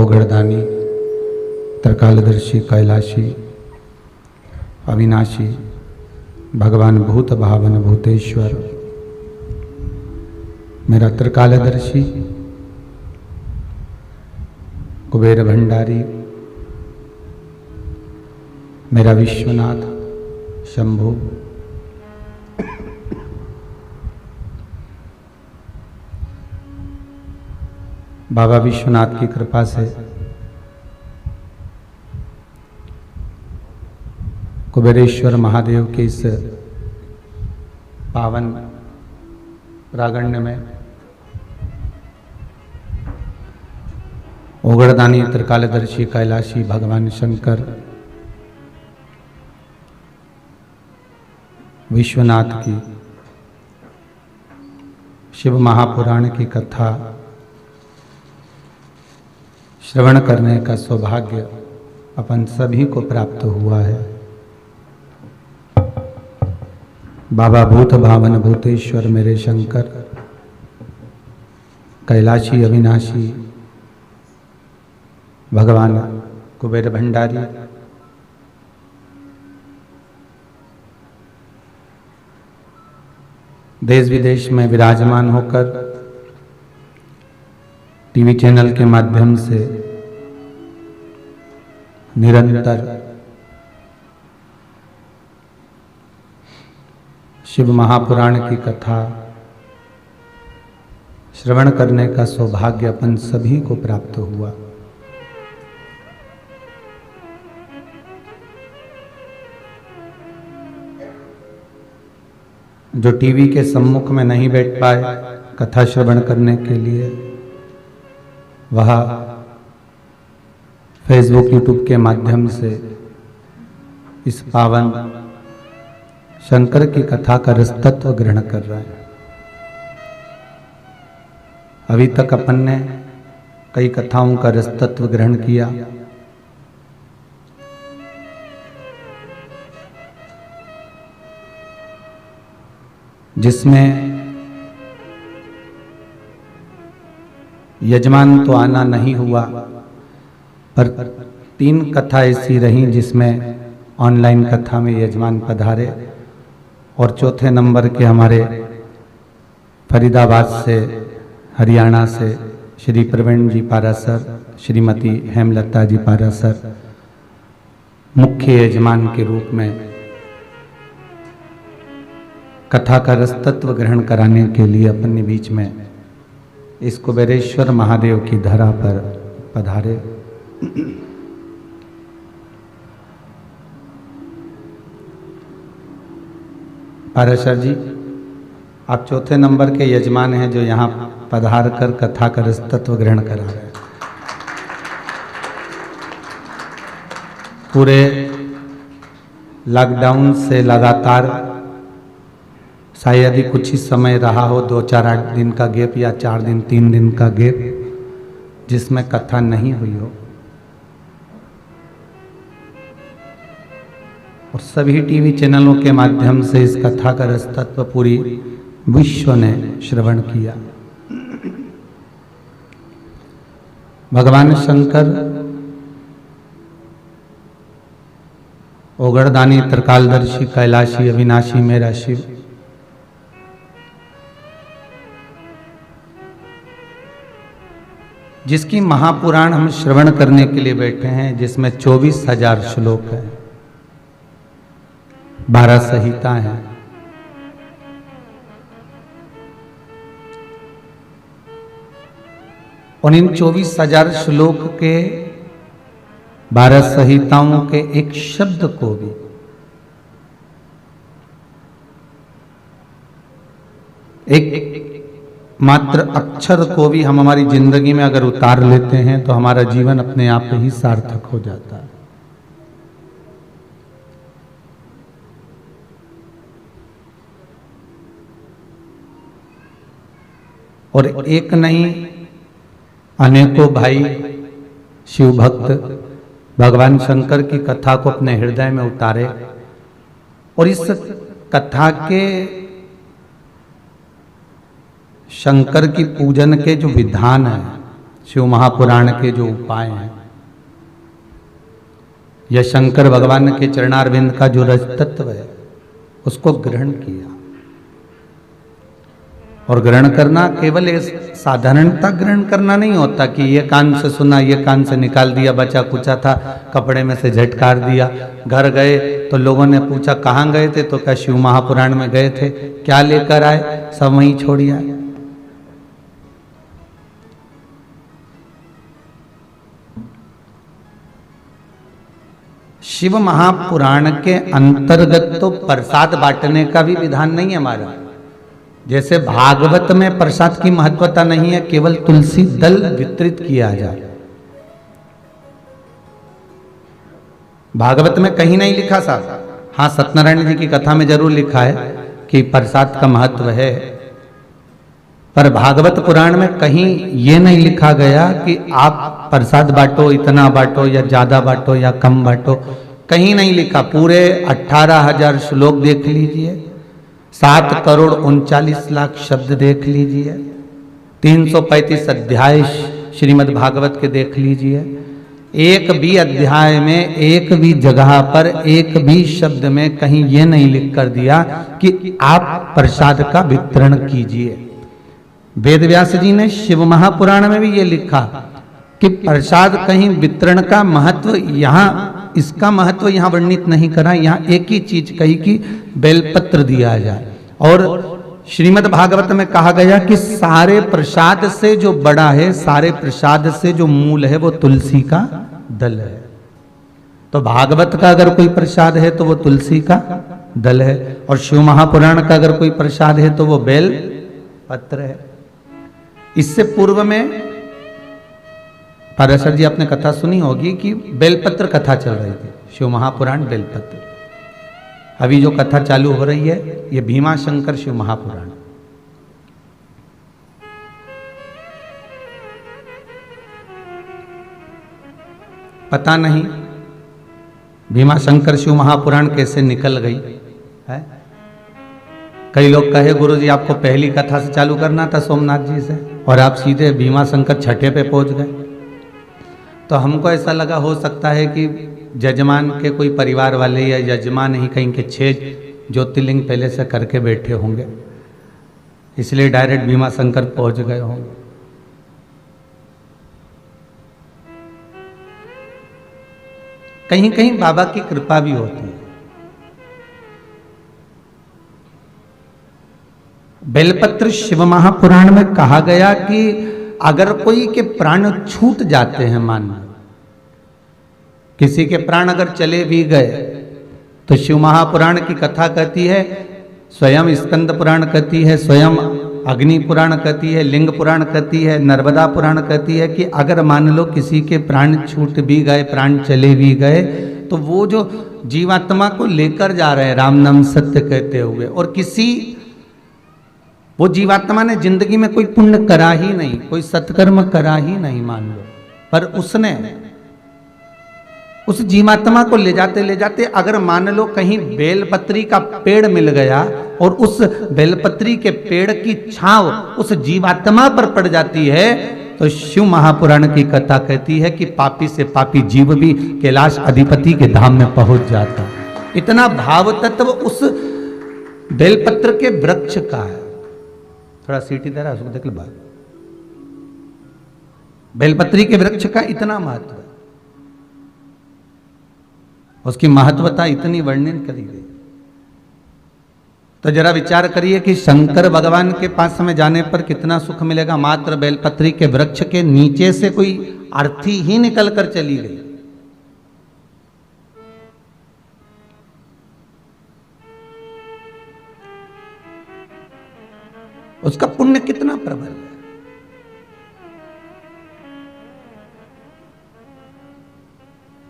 ओगड़दानी, त्रिकालदर्शी, कैलाशी, अविनाशी, भगवान भूत भावन भूतेश्वर, मेरा त्रिकालदर्शी, कुबेर भंडारी, मेरा विश्वनाथ, शंभु, बाबा विश्वनाथ की कृपा से कुबेरेश्वर महादेव के इस पावन प्रांगण में ओगड़दानी, त्रिकालदर्शी, कैलाशी भगवान शंकर, विश्वनाथ की शिव महापुराण की कथा श्रवण करने का सौभाग्य अपन सभी को प्राप्त हुआ है। बाबा भूत भावन भूतेश्वर मेरे शंकर, कैलाशी अविनाशी, भगवान कुबेर भंडारी, देश विदेश में विराजमान होकर टीवी चैनल के माध्यम से निरंतर शिव महापुराण की कथा श्रवण करने का सौभाग्य अपन सभी को प्राप्त हुआ। जो टीवी के सम्मुख में नहीं बैठ पाए कथा श्रवण करने के लिए, वह फेसबुक, यूट्यूब के माध्यम से इस पावन शंकर की कथा का रसतत्व ग्रहण कर रहा है। अभी तक अपन ने कई कथाओं का रसतत्व ग्रहण किया। जिसमें यजमान तो आना नहीं हुआ, पर 3 कथा ऐसी रहीं जिसमें ऑनलाइन कथा में यजमान पधारे, और चौथे नंबर के हमारे फरीदाबाद से, हरियाणा से श्री प्रवीण जी पारासर, श्रीमती हेमलता जी पारासर मुख्य यजमान के रूप में कथा का रसतत्व ग्रहण कराने के लिए अपने बीच में इस कुबेरेश्वर महादेव की धरा पर पधारे। पाराशर जी, आप चौथे नंबर के यजमान हैं जो यहाँ पधार कर कथा का रसतत्व ग्रहण करा रहे हैं। पूरे लॉकडाउन से लगातार शायद ही कुछ ही समय रहा हो, 2-4 दिन का गैप या 4 दिन 3 दिन का गैप, जिसमें कथा नहीं हुई हो, और सभी टीवी चैनलों के माध्यम से इस कथा का रसतत्व पूरी विश्व ने श्रवण किया। भगवान शंकर ओगड़दानी, त्रिकालदर्शी, कैलाशी, अविनाशी मेरा शिव, जिसकी महापुराण हम श्रवण करने के लिए बैठे हैं, जिसमें 24,000 श्लोक है, 12 संहिता हैं। और इन 24,000 श्लोक के 12 संहिताओं के एक शब्द को भी एक मात्र अक्षर को भी हम हमारी जिंदगी में अगर उतार लेते हैं तो हमारा जीवन अपने आप ही सार्थक हो जाता है। और एक नहीं, अनेकों भाई शिव भक्त भगवान शंकर की कथा को अपने हृदय में उतारे, और इस कथा के शंकर की पूजन के जो विधान है शिव महापुराण के जो उपाय हैं या शंकर भगवान के चरणारविंद का जो रज तत्व है उसको ग्रहण किया। और ग्रहण करना केवल साधारणता ग्रहण करना नहीं होता कि ये कान से सुना, ये कान से निकाल दिया, बचा कुचा था कपड़े में से झटकार दिया। घर गए तो लोगों ने पूछा कहाँ गए थे, तो क्या शिव महापुराण में गए थे, क्या लेकर आए, सब वहीं छोड़ी आए। शिव महापुराण के अंतर्गत तो प्रसाद बांटने का भी विधान नहीं है हमारा। जैसे भागवत में प्रसाद की महत्वता नहीं है, केवल तुलसी दल वितरित किया जाए। भागवत में कहीं नहीं लिखा साहब, हाँ सत्यनारायण जी की कथा में जरूर लिखा है कि प्रसाद का महत्व है, पर भागवत पुराण में कहीं ये नहीं लिखा गया कि आप प्रसाद बांटो, इतना बांटो या ज्यादा बांटो या कम बांटो, कहीं नहीं लिखा। पूरे 18,000 श्लोक देख लीजिए, 7,39,00,000 शब्द देख लीजिए, 335 अध्याय श्रीमद् भागवत के देख लीजिए। एक भी अध्याय में, एक भी जगह पर, एक भी शब्द में कहीं ये नहीं लिख कर दिया कि आप प्रसाद का वितरण कीजिए। वेद व्यास जी ने शिव महापुराण में भी ये लिखा कि प्रसाद कहीं वितरण का महत्व, यहाँ इसका महत्व यहाँ वर्णित नहीं करा, यहाँ एक ही चीज कही कि बेलपत्र दिया जाए। और श्रीमद् भागवत में कहा गया कि सारे प्रसाद से जो बड़ा है, सारे प्रसाद से जो मूल है वो तुलसी का दल है। तो भागवत का अगर कोई प्रसाद है तो वो तुलसी का दल है, और शिव महापुराण का अगर कोई प्रसाद है तो वो बेल पत्र है। इससे पूर्व में पाराशर जी आपने कथा सुनी होगी कि बेलपत्र कथा चल रही थी, शिव महापुराण बेलपत्र। अभी जो कथा चालू हो रही है ये भीमा शंकर शिव महापुराण। पता नहीं भीमा शंकर शिव महापुराण कैसे निकल गई है। कई लोग कहे गुरुजी आपको पहली कथा से चालू करना था सोमनाथ जी से, और आप सीधे भीमा शंकर छठे पे पहुंच गए। तो हमको ऐसा लगा हो सकता है कि जजमान के कोई परिवार वाले या यजमान ही कहीं के 6 ज्योतिर्लिंग पहले से करके बैठे होंगे, इसलिए डायरेक्ट भीमा शंकर पहुंच गए होंगे। कहीं कहीं बाबा की कृपा भी होती है। बेलपत्र शिव महापुराण में कहा गया कि अगर कोई के प्राण छूट जाते हैं, मान लो किसी के प्राण अगर चले भी गए, तो शिव महापुराण की कथा कहती है, स्वयं स्कंद पुराण कहती है, स्वयं अग्नि पुराण कहती है, लिंग पुराण कहती है, नर्मदा पुराण कहती है कि अगर मान लो किसी के प्राण छूट भी गए, प्राण चले भी गए, तो वो जो जीवात्मा को लेकर जा रहे हैं राम नाम सत्य कहते हुए, और किसी वो जीवात्मा ने जिंदगी में कोई पुण्य करा ही नहीं, कोई सत्कर्म करा ही नहीं मान लो, पर उसने उस जीवात्मा को ले जाते अगर मान लो कहीं बेलपत्री का पेड़ मिल गया और उस बेलपत्री के पेड़ की छांव उस जीवात्मा पर पड़ जाती है, तो शिव महापुराण की कथा कहती है कि पापी से पापी जीव भी कैलाश अधिपति के धाम में पहुंच जाता। इतना भाव तत्व उस बेलपत्र के वृक्ष का है। थोड़ा सीटी दे रहा है उसको देख लो बात। बेलपत्री के वृक्ष का इतना महत्व है, उसकी महत्वता इतनी वर्णन करी गई। तो जरा विचार करिए कि शंकर भगवान के पास में जाने पर कितना सुख मिलेगा। मात्र बेलपत्री के वृक्ष के नीचे से कोई अर्थी ही निकल कर चली गई। उसका पुण्य कितना प्रबल है।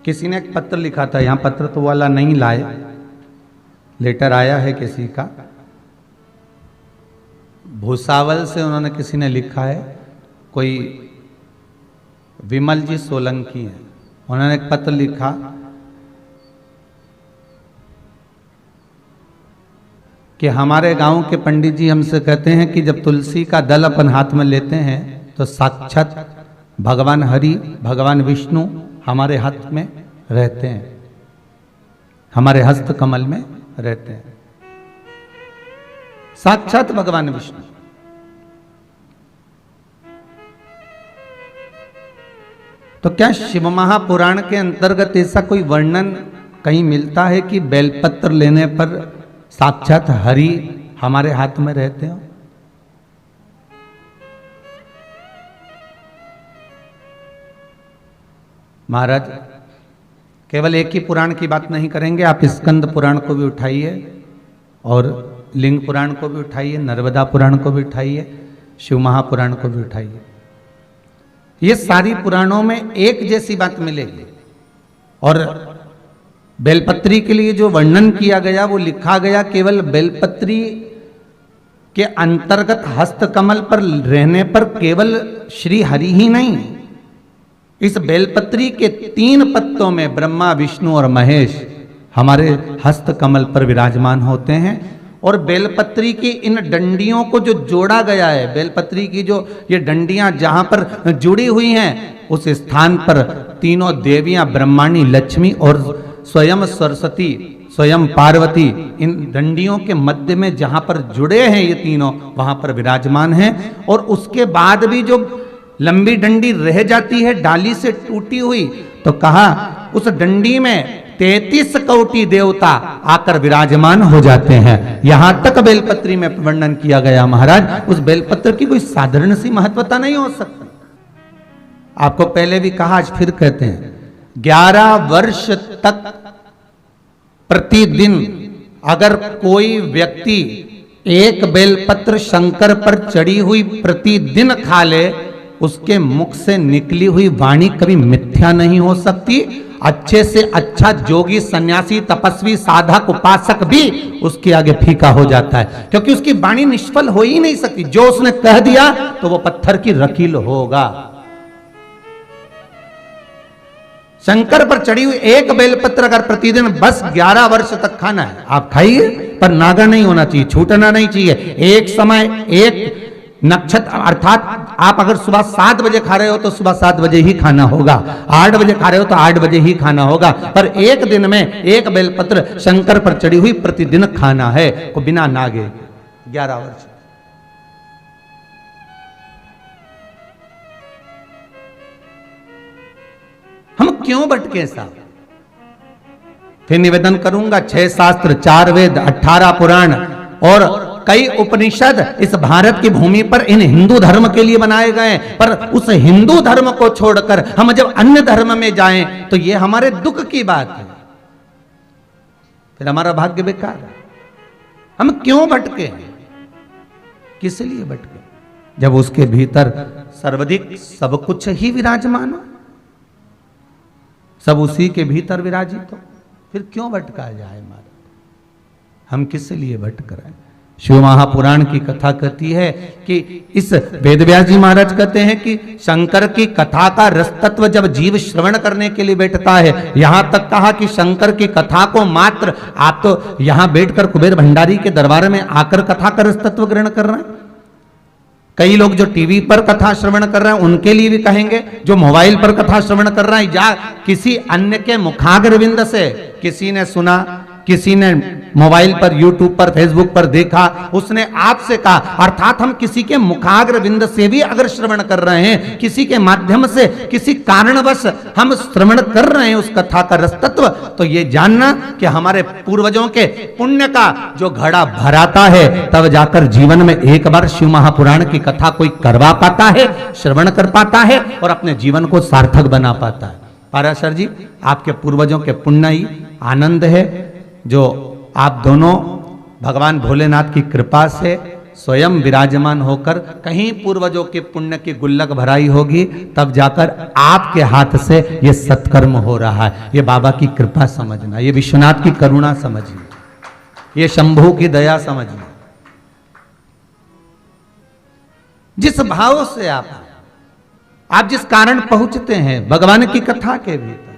किसी ने एक पत्र लिखा था, यहां पत्र तो वाला नहीं लाए, लेटर आया है किसी का, भूसावल से उन्होंने किसी ने लिखा है, कोई विमल जी सोलंकी है, उन्होंने एक पत्र लिखा कि हमारे गांव के पंडित जी हमसे कहते हैं कि जब तुलसी का दल अपन हाथ में लेते हैं तो साक्षात भगवान हरि, भगवान विष्णु हमारे हाथ में रहते हैं, हमारे हस्त कमल में रहते हैं, साक्षात भगवान विष्णु। तो क्या शिव महापुराण के अंतर्गत ऐसा कोई वर्णन कहीं मिलता है कि बेलपत्र लेने पर साक्षात हरि हमारे हाथ में रहते हो? महाराज केवल एक ही पुराण की बात नहीं करेंगे, आप स्कंद पुराण को भी उठाइए और लिंग पुराण को भी उठाइए, नर्मदा पुराण को भी उठाइए, शिव महापुराण को भी उठाइए। ये सारी पुराणों में एक जैसी बात मिलेगी। और बेलपत्री के लिए जो वर्णन किया गया वो लिखा गया केवल बेलपत्री के अंतर्गत हस्तकमल पर रहने पर केवल श्री हरि ही नहीं, इस बेलपत्री के 3 पत्तों में ब्रह्मा, विष्णु और महेश हमारे हस्तकमल पर विराजमान होते हैं। और बेलपत्री की इन डंडियों को जो जोड़ा गया है, बेलपत्री की जो ये डंडियां जहां पर जुड़ी हुई हैं, उस स्थान पर तीनों देवियां ब्रह्माणी, लक्ष्मी और स्वयं सरस्वती, स्वयं पार्वती इन डंडियों के मध्य में जहां पर जुड़े हैं ये तीनों, वहां पर विराजमान हैं। और उसके बाद भी जो लंबी डंडी रह जाती है डाली से टूटी हुई, तो कहा उस डंडी में 33 कोटि देवता आकर विराजमान हो जाते हैं। यहां तक बेलपत्री में वर्णन किया गया। महाराज उस बेलपत्र की कोई साधारण सी महत्वता नहीं हो सकती। आपको पहले भी कहा, आज फिर कहते हैं, 11 वर्ष तक प्रतिदिन अगर कोई व्यक्ति एक बेलपत्र शंकर पर चढ़ी हुई प्रतिदिन खा ले, उसके मुख से निकली हुई वाणी कभी मिथ्या नहीं हो सकती। अच्छे से अच्छा जोगी, सन्यासी, तपस्वी, साधक, उपासक भी उसके आगे फीका हो जाता है, क्योंकि उसकी वाणी निष्फल हो ही नहीं सकती। जो उसने कह दिया तो वो पत्थर की रकील होगा। शंकर पर चढ़ी हुई एक बेलपत्र अगर प्रतिदिन बस 11 वर्ष तक खाना है, आप खाइए, पर नागा नहीं होना चाहिए, छूटना नहीं चाहिए। एक समय, एक नक्षत्र, अर्थात आप अगर सुबह 7 बजे खा रहे हो तो सुबह 7 बजे ही खाना होगा, 8 बजे खा रहे हो तो 8 बजे ही खाना होगा, पर एक दिन में एक बेलपत्र शंकर पर चढ़ी हुई प्रतिदिन खाना है, को बिना नागे 11 वर्ष। हम क्यों भटके साहब? फिर निवेदन करूंगा, 6 शास्त्र, 4 वेद, 18 पुराण और कई उपनिषद इस भारत की भूमि पर इन हिंदू धर्म के लिए बनाए गए, पर उस हिंदू धर्म को छोड़कर हम जब अन्य धर्म में जाएं तो ये हमारे दुख की बात है, फिर हमारा भाग्य बेकार है। हम क्यों भटके? किस लिए भटके? जब उसके भीतर सर्वाधिक सब कुछ ही विराजमान हो, सब उसी के भीतर विराजित हो, फिर क्यों भटका जाए? हमारा हम किस लिए भटक रहे हैं? शिव महापुराण की कथा कहती है कि इस वेदव्यास जी महाराज कहते हैं कि शंकर की कथा का रस तत्व जब जीव श्रवण करने के लिए बैठता है, यहां तक कहा कि शंकर की कथा को मात्र, आप तो यहां बैठकर कुबेर भंडारी के दरबार में आकर कथा का रस तत्व ग्रहण कर रहे हैं। कई लोग जो टीवी पर कथा श्रवण कर रहे हैं उनके लिए भी कहेंगे, जो मोबाइल पर कथा श्रवण कर रहे हैं या किसी अन्य के मुखाग्रविंद से किसी ने सुना, किसी ने मोबाइल पर, यूट्यूब पर, फेसबुक पर देखा, उसने आपसे कहा, अर्थात हम किसी के मुखाग्र बिंद से भी अगर श्रवण कर रहे हैं, किसी के माध्यम से, किसी कारणवश हम श्रवण कर रहे हैं उस कथा का रस तत्व, तो ये जानना कि हमारे पूर्वजों के पुण्य का जो घड़ा भराता है, तब जाकर जीवन में एक बार शिव महापुराण की कथा कोई करवा पाता है, श्रवण कर पाता है और अपने जीवन को सार्थक बना पाता है। पाराशर जी, आपके पूर्वजों के पुण्य ही आनंद है, जो आप दोनों भगवान भोलेनाथ की कृपा से स्वयं विराजमान होकर कहीं पूर्वजों के पुण्य की गुल्लक भराई होगी, तब जाकर आपके हाथ से ये सत्कर्म हो रहा है। ये बाबा की कृपा समझना, ये विश्वनाथ की करुणा समझिए, ये शंभू की दया समझिए। जिस भाव से आप जिस कारण पहुंचते हैं भगवान की कथा के भीतर,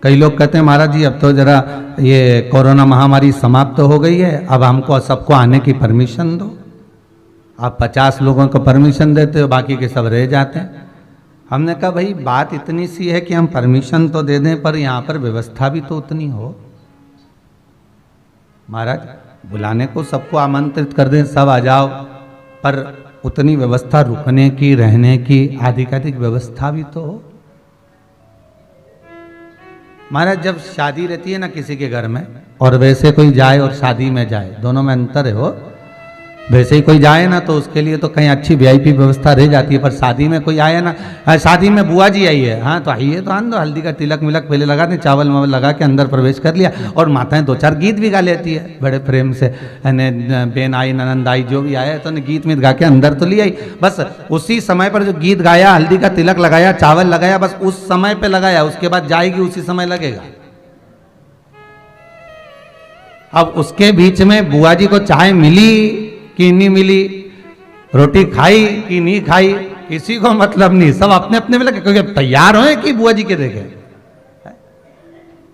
कई लोग कहते हैं महाराज जी अब तो जरा ये कोरोना महामारी समाप्त हो गई है, अब हमको सबको आने की परमिशन दो। आप 50 लोगों को परमिशन देते हो, बाकी के सब रह जाते हैं। हमने कहा भाई बात इतनी सी है कि हम परमिशन तो दे दें, पर यहाँ पर व्यवस्था भी तो उतनी हो। महाराज बुलाने को सबको आमंत्रित कर दें, सब आ जाओ, पर उतनी व्यवस्था रुकने की, रहने की, आधिकाधिक व्यवस्था भी तो हो। महाराज जब शादी रहती है ना किसी के घर में, और वैसे कोई जाए और शादी में जाए, दोनों में अंतर है। हो वैसे ही कोई जाए ना तो उसके लिए तो कहीं अच्छी वीआईपी व्यवस्था रह जाती है, पर शादी में कोई आए ना, शादी में बुआ जी आई है, हाँ तो आइए तो आन दो, हल्दी का तिलक मिलक पहले लगा दें, चावल वावल लगा के अंदर प्रवेश कर लिया, और माताएं 2-4 गीत भी गा लेती है बड़े प्रेम से। बेन आई, ननंद आई, जो भी आया तो ने गीत मीत गा के अंदर तो लिया ही। बस उसी समय पर जो गीत गाया, हल्दी का तिलक लगाया, चावल लगाया, बस उस समय पे लगाया, उसके बाद जाएगी उसी समय लगेगा। अब उसके बीच में बुआ जी को चाय मिली कि नहीं मिली, रोटी खाई कि नहीं खाई, किसी को मतलब नहीं, सब अपने अपने में लगे, क्योंकि तैयार हो कि बुआ जी के देखे।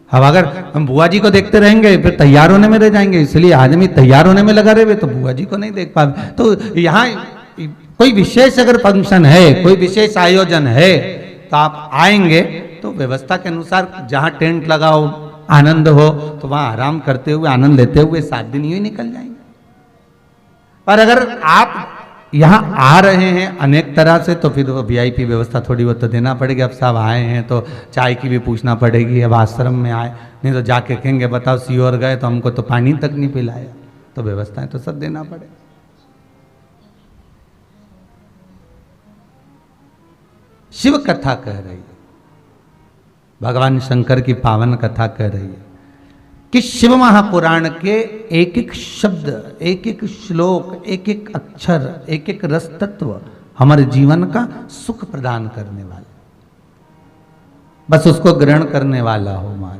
अब अगर हम बुआ जी को देखते रहेंगे फिर तैयार होने में रह जाएंगे, इसलिए आदमी तैयार होने में लगा रहे तो बुआ जी को नहीं देख पाए। तो यहाँ कोई विशेष अगर फंक्शन है, कोई विशेष आयोजन है, तो आप आएंगे तो व्यवस्था के अनुसार जहाँ टेंट लगाओ, आनंद हो, तो वहाँ आराम करते हुए, आनंद लेते हुए 7 दिन यूं ही निकल जाएंगे। पर अगर आप यहाँ आ रहे हैं अनेक तरह से, तो फिर वो वीआईपी व्यवस्था थोड़ी बहुत तो देना पड़ेगी। अब सब आए हैं तो चाय की भी पूछना पड़ेगी। अब आश्रम में आए, नहीं तो जाके कहेंगे बताओ सीहोर गए तो हमको तो पानी तक नहीं पिलाया, तो व्यवस्थाएं तो सब देना पड़ेगा। शिव कथा कह रही है, भगवान शंकर की पावन कथा कह रही है कि शिव महापुराण के एक एक शब्द, एक एक श्लोक, एक एक अक्षर, एक एक रस तत्व हमारे जीवन का सुख प्रदान करने वाला, बस उसको ग्रहण करने वाला हो महाराज।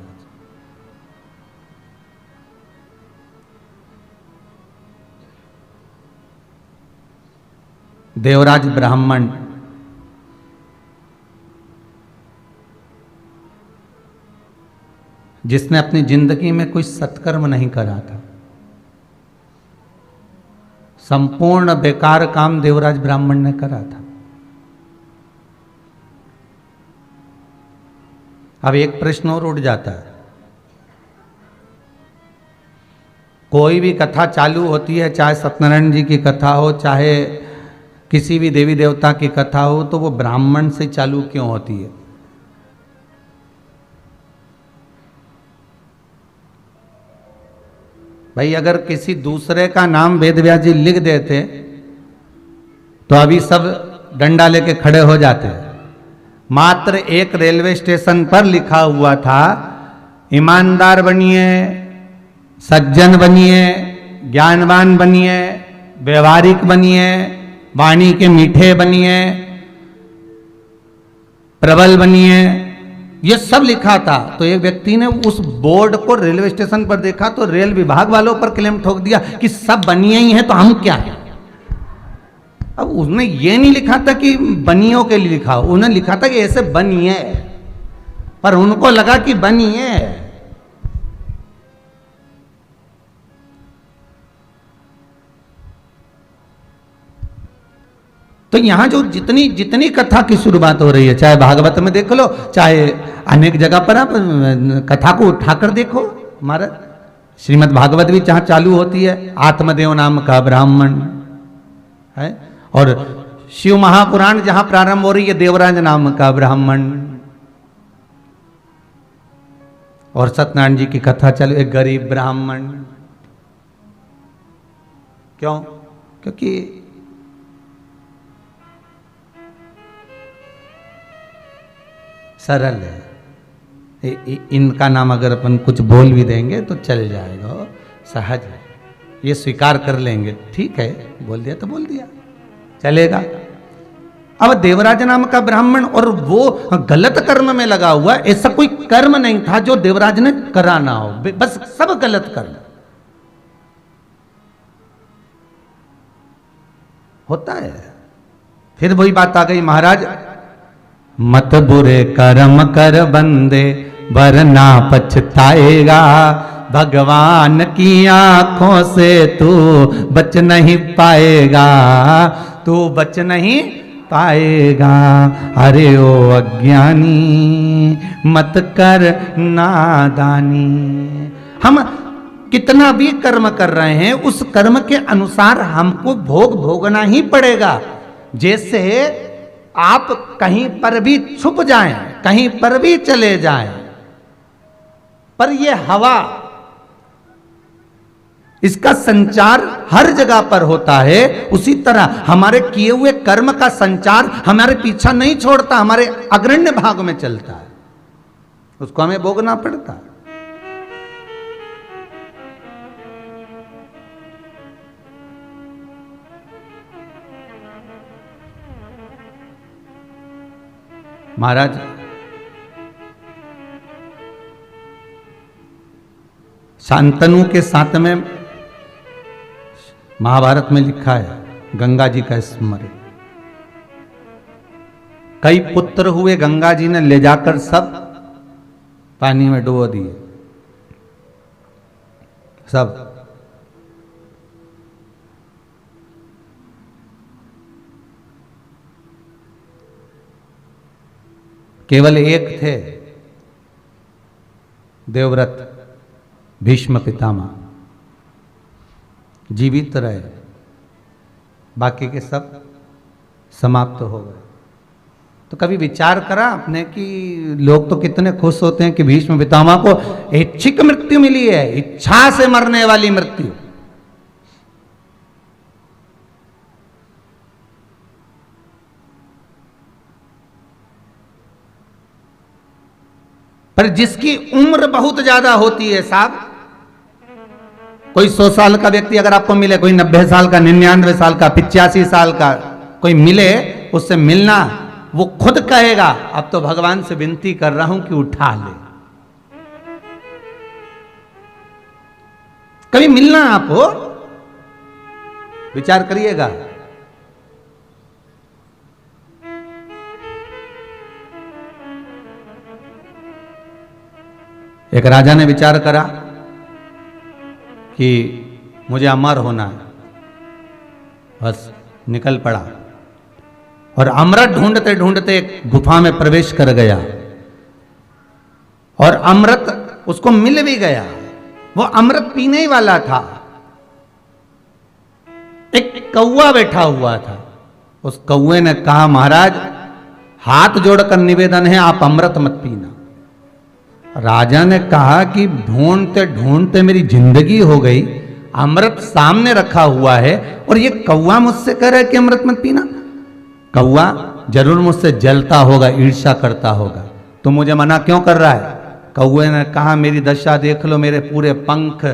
देवराज ब्राह्मण जिसने अपनी जिंदगी में कोई सत्कर्म नहीं करा था, संपूर्ण बेकार काम देवराज ब्राह्मण ने करा था। अब एक प्रश्न और उठ जाता है, कोई भी कथा चालू होती है, चाहे सत्यनारायण जी की कथा हो, चाहे किसी भी देवी देवता की कथा हो, तो वो ब्राह्मण से चालू क्यों होती है? भाई अगर किसी दूसरे का नाम वेदव्यास जी लिख देते तो अभी सब डंडा लेके खड़े हो जाते। मात्र एक रेलवे स्टेशन पर लिखा हुआ था, ईमानदार बनिए, सज्जन बनिए, ज्ञानवान बनिए, व्यवहारिक बनिए, वाणी के मीठे बनिए, प्रबल बनिए, ये सब लिखा था। तो एक व्यक्ति ने उस बोर्ड को रेलवे स्टेशन पर देखा तो रेल विभाग वालों पर क्लेम ठोक दिया कि सब बनिए ही हैं तो हम क्या हैं। अब उसने ये नहीं लिखा था कि बनियों के लिए लिखा, उन्होंने लिखा था कि ऐसे बनिए, पर उनको लगा कि बनिए। तो यहां जो जितनी जितनी कथा की शुरुआत हो रही है, चाहे भागवत में देख लो, चाहे अनेक जगह पर आप कथा को उठाकर देखो। हमारा श्रीमद् भागवत भी जहां चालू होती है, आत्मदेव नाम का ब्राह्मण है, और शिव महापुराण जहां प्रारंभ हो रही है, देवराज नाम का ब्राह्मण, और सत्यनारायण जी की कथा चालू, एक गरीब ब्राह्मण। क्यों? क्योंकि सरल है। इनका नाम अगर अपन कुछ बोल भी देंगे तो चल जाएगा, सहज है, ये स्वीकार कर लेंगे, ठीक है, बोल दिया तो बोल दिया, चलेगा। अब देवराज नाम का ब्राह्मण, और वो गलत कर्म में लगा हुआ, ऐसा कोई कर्म नहीं था जो देवराज ने करा ना हो, बस सब गलत कर्म होता है। फिर वही बात आ गई, महाराज मत बुरे कर्म कर बंदे, वरना पछताएगा। भगवान की आंखों से तू बच नहीं पाएगा, तू बच नहीं पाएगा। अरे ओ अज्ञानी मत कर नादानी। हम कितना भी कर्म कर रहे हैं, उस कर्म के अनुसार हमको भोग भोगना ही पड़ेगा। जैसे आप कहीं पर भी छुप जाएं, कहीं पर भी चले जाएं, पर ये हवा, इसका संचार हर जगह पर होता है। उसी तरह हमारे किए हुए कर्म का संचार हमारे पीछा नहीं छोड़ता, हमारे अग्रण्य भाग में चलता है, उसको हमें भोगना पड़ता है। महाराज शांतनु के साथ में महाभारत में लिखा है गंगा जी का स्मरण। कई पुत्र हुए, गंगा जी ने ले जाकर सब पानी में डुबो दिए, सब। केवल एक थे देवव्रत भीष्म पितामह, जीवित रहे, बाकी के सब समाप्त हो गए। तो कभी विचार करा आपने कि लोग तो कितने खुश होते हैं कि भीष्म पितामह को ऐच्छिक मृत्यु मिली है, इच्छा से मरने वाली मृत्यु। पर जिसकी उम्र बहुत ज्यादा होती है साहब, कोई 100 साल का व्यक्ति अगर आपको मिले, कोई 90 साल का, 99 साल का, 85 साल का कोई मिले, उससे मिलना, वो खुद कहेगा अब तो भगवान से विनती कर रहा हूं कि उठा ले। कभी मिलना आपको, विचार करिएगा। एक राजा ने विचार करा कि मुझे अमर होना है, बस निकल पड़ा और अमृत ढूंढते ढूंढते एक गुफा में प्रवेश कर गया और अमृत उसको मिल भी गया। वो अमृत पीने ही वाला था। एक कौवा बैठा हुआ था। उस कौवे ने कहा, महाराज हाथ जोड़कर निवेदन है, आप अमृत मत पीना। राजा ने कहा कि ढूंढते ढूंढते मेरी जिंदगी हो गई, अमृत सामने रखा हुआ है और ये कौवा मुझसे कह रहा है कि अमृत मत पीना। कौवा जरूर मुझसे जलता होगा, ईर्ष्या करता होगा, तो मुझे मना क्यों कर रहा है? कौवे ने कहा, मेरी दशा देख लो, मेरे पूरे पंख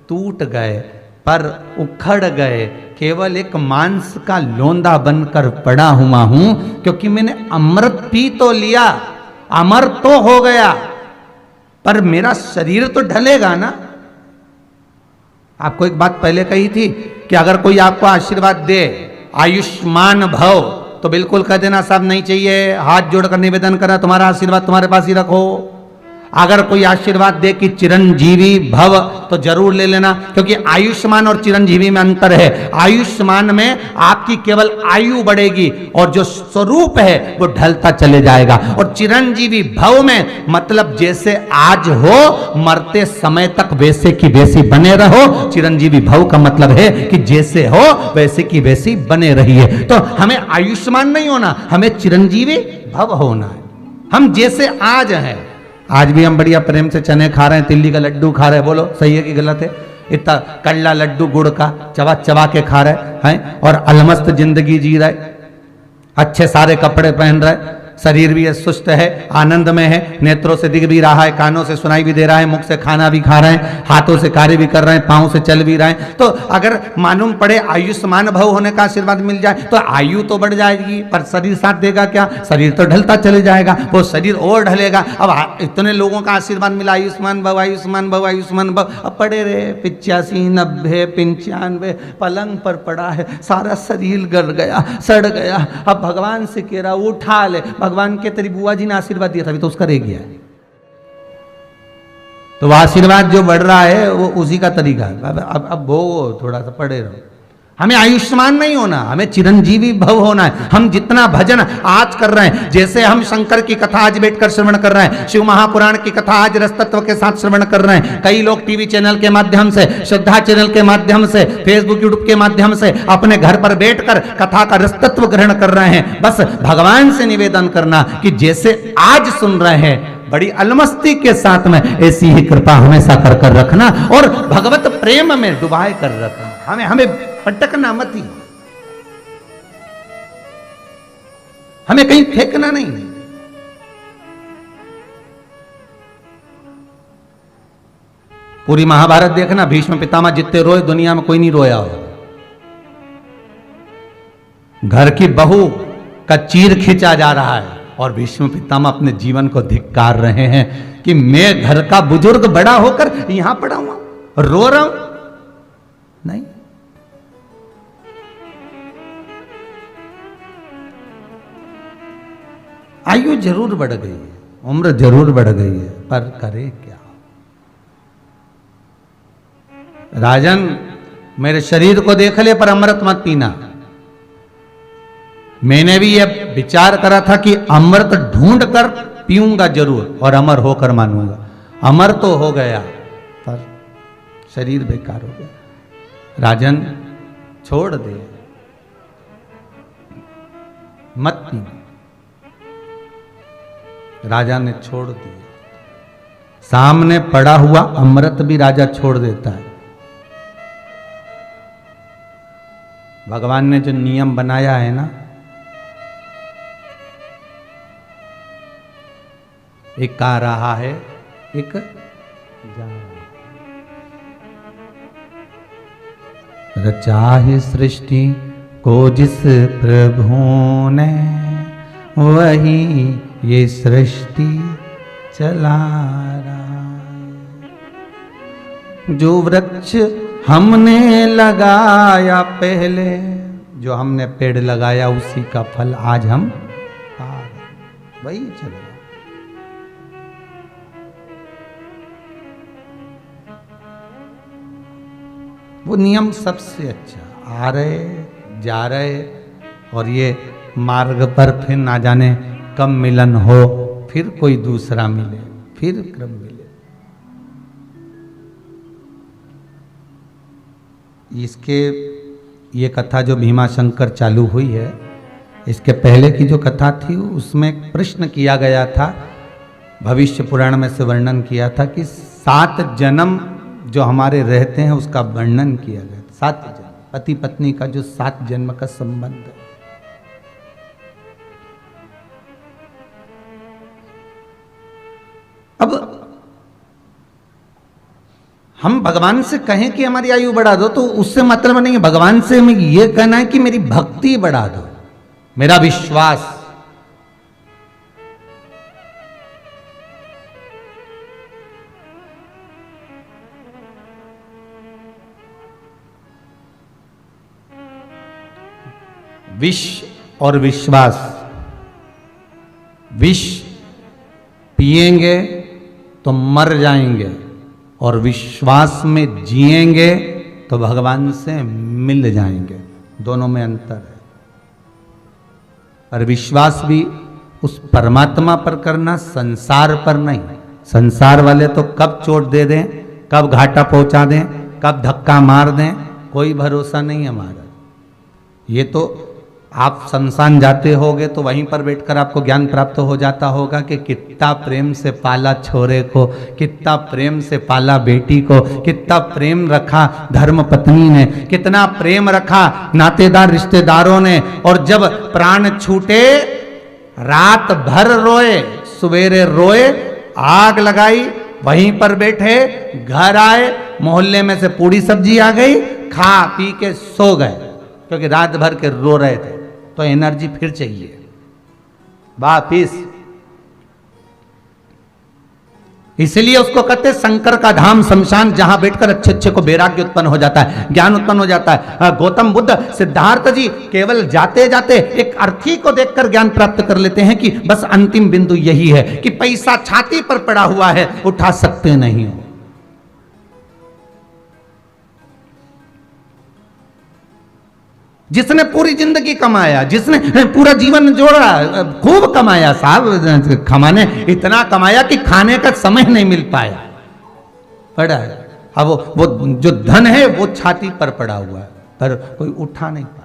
टूट गए, पर उखड़ गए, केवल एक मांस का लोंदा बनकर पड़ा हुआ हूं, क्योंकि मैंने अमृत पी तो लिया, अमर तो हो गया, पर मेरा शरीर तो ढलेगा ना। आपको एक बात पहले कही थी कि अगर कोई आपको आशीर्वाद दे आयुष्मान भव, तो बिल्कुल कह देना साहब नहीं चाहिए, हाथ जोड़कर निवेदन करा तुम्हारा आशीर्वाद तुम्हारे पास ही रखो। अगर कोई आशीर्वाद दे कि चिरंजीवी भव, तो जरूर ले लेना, क्योंकि आयुष्मान और चिरंजीवी में अंतर है। आयुष्मान में आपकी केवल आयु बढ़ेगी और जो स्वरूप है वो ढलता चले जाएगा, और चिरंजीवी भव में मतलब जैसे आज हो, मरते समय तक वैसे की वैसी बने रहो। चिरंजीवी भव का मतलब है कि जैसे हो वैसे की वैसी बने रहिए। तो हमें आयुष्मान नहीं होना, हमें चिरंजीवी भव होना है। हम जैसे आज हैं, आज भी हम बढ़िया प्रेम से चने खा रहे हैं, तिल्ली का लड्डू खा रहे हैं, बोलो सही है कि गलत है? इतना कल्ला लड्डू गुड़ का चबा चबा के खा रहे हैं और अलमस्त जिंदगी जी रहे, अच्छे सारे कपड़े पहन रहे, शरीर भी सुस्त है, आनंद में है, नेत्रों से दिख भी रहा है, कानों से सुनाई भी दे रहा है, मुख से खाना भी खा रहे हैं, हाथों से कार्य भी कर रहे हैं, पांव से चल भी रहे हैं। तो अगर मालूम पड़े आयुष्मान भव होने का आशीर्वाद मिल जाए तो आयु तो बढ़ जाएगी, पर शरीर साथ देगा क्या? शरीर तो ढलता चले जाएगा, वो शरीर और ढलेगा। अब इतने लोगों का आशीर्वाद मिला, आयुष्मान भव आयुष्मान भव आयुष्मान भव, अब पड़े रहे 85 90 95, पलंग पर पड़ा है, सारा शरीर गल गया, सड़ गया। अब भगवान से कह रहा उठा ले, भगवान के तेरी बुआ जी ने आशीर्वाद दिया था, अभी तो उसका रह गया है। तो वो आशीर्वाद जो बढ़ रहा है वो उसी का तरीका है। अब भोगो, थोड़ा सा पड़े रहो। हमें आयुष्मान नहीं होना, हमें चिरंजीवी भव होना है। हम जितना भजन आज कर रहे हैं, जैसे हम शंकर की कथा आज बैठकर श्रवण कर रहे हैं, शिव महापुराण की कथा आज रसतत्व के साथ श्रवण कर रहे हैं, कई लोग टीवी चैनल के माध्यम से, श्रद्धा चैनल के माध्यम से, फेसबुक यूट्यूब के माध्यम से अपने घर पर बैठकर कथा का रसतत्व ग्रहण कर रहे हैं। बस भगवान से निवेदन करना कि जैसे आज सुन रहे हैं, बड़ी अलमस्ती के साथ में ऐसी ही कृपा हमेशा कर कर रखना और भगवत प्रेम में डुबाए कर रखना। हमें पटकना मत ही, हमें कहीं फेंकना नहीं। पूरी महाभारत देखना, भीष्म पितामह जितने रोए दुनिया में कोई नहीं रोया हो। घर की बहू का चीर खींचा जा रहा है और भीष्म पितामह अपने जीवन को धिक्कार रहे हैं कि मैं घर का बुजुर्ग बड़ा होकर यहां पड़ा हुआ रो रहा हूं। नहीं, आयु जरूर बढ़ गई है, उम्र जरूर बढ़ गई है, पर करे क्या। राजन, मेरे शरीर को देख ले पर अमृत मत पीना। मैंने भी यह विचार करा था कि अमृत ढूंढ कर पीऊंगा जरूर और अमर होकर मानूंगा। अमर तो हो गया पर शरीर बेकार हो गया। राजन, छोड़ दे, मत पीना। राजा ने छोड़ दिया। सामने पड़ा हुआ अमृत भी राजा छोड़ देता है। भगवान ने जो नियम बनाया है ना, एक आ रहा है, एक जा रहा है। रचा है सृष्टि को जिस प्रभु ने, वही ये सृष्टि चला रहा है। जो वृक्ष हमने लगाया पहले, जो हमने पेड़ लगाया उसी का फल आज हम पा रहे, वही चल रहा। वो नियम सबसे अच्छा। आ रहे जा रहे और ये मार्ग पर फिर ना जाने कब मिलन हो, फिर कोई दूसरा मिले, फिर क्रम मिले। इसके ये कथा जो भीमा शंकर चालू हुई है, इसके पहले की जो कथा थी उसमें एक प्रश्न किया गया था, भविष्य पुराण में से वर्णन किया था कि 7 जन्म जो हमारे रहते हैं उसका वर्णन किया गया। 7 जन्म, पति पत्नी का जो 7 जन्म का संबंध है। अब हम भगवान से कहें कि हमारी आयु बढ़ा दो, तो उससे मतलब नहीं है। भगवान से हमें यह कहना है कि मेरी भक्ति बढ़ा दो, मेरा विश्वास। विष और विश्वास, विष पिएंगे तो मर जाएंगे और विश्वास में जिएंगे तो भगवान से मिल जाएंगे। दोनों में अंतर है। और विश्वास भी उस परमात्मा पर करना, संसार पर नहीं। संसार वाले तो कब चोट दे दें, कब घाटा पहुंचा दें, कब धक्का मार दें, कोई भरोसा नहीं हमारा। ये तो आप संसान जाते होगे तो वहीं पर बैठकर आपको ज्ञान प्राप्त हो जाता होगा कि कितना प्रेम से पाला छोरे को, कितना प्रेम से पाला बेटी को, कितना प्रेम रखा धर्म पत्नी ने, कितना प्रेम रखा नातेदार रिश्तेदारों ने। और जब प्राण छूटे रात भर रोए, सवेरे रोए, आग लगाई, वहीं पर बैठे, घर आए, मोहल्ले में से पूड़ी सब्जी आ गई, खा पी के सो गए, क्योंकि रात भर के रो रहे थे। तो एनर्जी फिर चाहिए वापिस। इसलिए उसको कहते शंकर का धाम शमशान, जहां बैठकर अच्छे अच्छे को वैराग्य उत्पन्न हो जाता है, ज्ञान उत्पन्न हो जाता है। गौतम बुद्ध, सिद्धार्थ जी केवल जाते जाते एक अर्थी को देखकर ज्ञान प्राप्त कर लेते हैं कि बस अंतिम बिंदु यही है कि पैसा छाती पर पड़ा हुआ है, उठा सकते नहीं हो। जिसने पूरी जिंदगी कमाया, जिसने पूरा जीवन जोड़ा, खूब कमाया साहब, कमाने इतना कमाया कि खाने का समय नहीं मिल पाया, पड़ा है। अब वो जो धन है वो छाती पर पड़ा हुआ है, पर कोई उठा नहीं पाया।